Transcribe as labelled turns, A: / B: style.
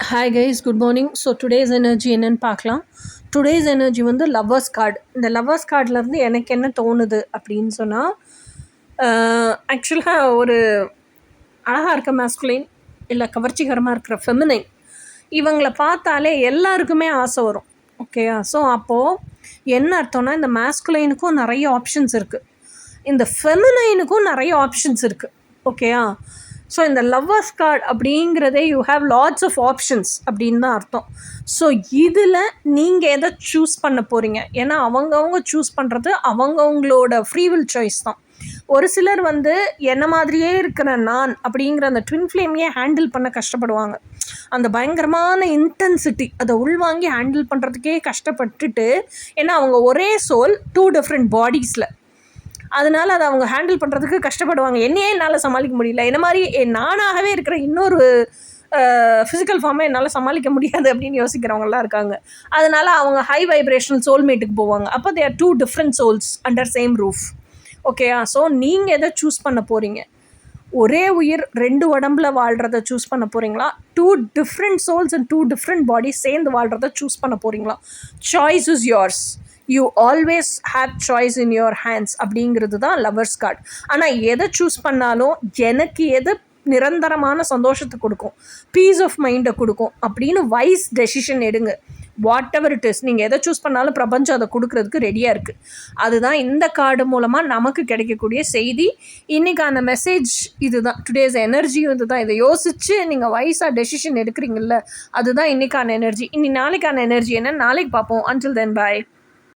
A: Hi guys, good morning. So today's energy என்னன்னு பார்க்கலாம். Today's energy வந்து லவ்வர்ஸ் கார்டு. இந்த லவ்வர்ஸ் கார்ட்லேருந்து எனக்கு என்ன தோணுது அப்படின்னு சொன்னால், ஆக்சுவலாக ஒரு அழகாக இருக்க மேஸ்குலைன் இல்லை கவர்ச்சிகரமாக இருக்கிற ஃபெமினைன், இவங்களை பார்த்தாலே எல்லாருக்குமே ஆசை வரும். ஓகேயா? ஸோ அப்போது என்ன அர்த்தம்னா, இந்த மேஸ்குலைனுக்கும் நிறைய ஆப்ஷன்ஸ் இருக்குது, இந்த ஃபெமினைனுக்கும் நிறைய ஆப்ஷன்ஸ் இருக்குது. ஓகேயா? ஸோ இந்த லவ்வர்ஸ் கார்டு அப்படிங்கிறதே you have lots of options அப்படின்னு தான் அர்த்தம். ஸோ இதில் நீங்கள் எதை சூஸ் பண்ண போகிறீங்க? ஏன்னா அவங்கவுங்க சூஸ் பண்ணுறது அவங்கவுங்களோட ஃப்ரீவில் சாய்ஸ் தான். ஒரு சிலர் வந்து என்ன மாதிரியே இருக்கிற நான் அப்படிங்கிற அந்த ட்வின் ஃப்ளேமையே ஹேண்டில் பண்ண கஷ்டப்படுவாங்க. அந்த பயங்கரமான இன்டென்சிட்டி அதை உள்வாங்கி ஹேண்டில் பண்ணுறதுக்கே கஷ்டப்பட்டுட்டு, ஏன்னா அவங்க ஒரே சோல் 2 டிஃப்ரெண்ட் பாடிஸில், அதனால் அதை அவங்க ஹேண்டில் பண்ணுறதுக்கு கஷ்டப்படுவாங்க. என்னையே என்னால் சமாளிக்க முடியல, என்ன மாதிரி நானாகவே இருக்கிற இன்னொரு ஃபிசிக்கல் ஃபார்மை என்னால் சமாளிக்க முடியாது அப்படின்னு யோசிக்கிறவங்களாம் இருக்காங்க. அதனால் அவங்க ஹை வைப்ரேஷனல் சோல்மேட்டுக்கு போவாங்க. அப்போ they are 2 different souls under same roof. ஓகேயா? ஸோ நீங்கள் எதை சூஸ் பண்ண போகிறீங்க? ஒரே உயிர் 2 உடம்புல வாழ்கிறத சூஸ் பண்ண போகிறீங்களா? 2 different souls and 2 different bodies சேர்ந்து வாழ்கிறத சூஸ் பண்ண போகிறீங்களா? Choice is yours. You always have choice in your hands அப்படிங்கிறது தான் லவ்வர்ஸ் கார்டு. ஆனால் எதை சூஸ் பண்ணாலும் எனக்கு எது நிரந்தரமான சந்தோஷத்தை கொடுக்கும், பீஸ் ஆஃப் மைண்டை கொடுக்கும் அப்படின்னு வைஸ் டெசிஷன் எடுங்க. வாட் எவர் இட் இஸ், நீங்கள் எதை சூஸ் பண்ணாலும் பிரபஞ்சம் அதை கொடுக்கறதுக்கு ரெடியாக இருக்குது. அதுதான் இந்த கார்டு மூலமாக நமக்கு கிடைக்கக்கூடிய செய்தி. இன்றைக்கான மெசேஜ் இதுதான். டுடேஸ் எனர்ஜியும் இதுதான். இதை யோசித்து நீங்கள் வைஸாக டெசிஷன் எடுக்கிறீங்கல்ல, அதுதான் இன்றைக்கான எனர்ஜி. நாளைக்கான எனர்ஜி என்ன நாளைக்கு பார்ப்போம். அன்டில் தென், பாய்.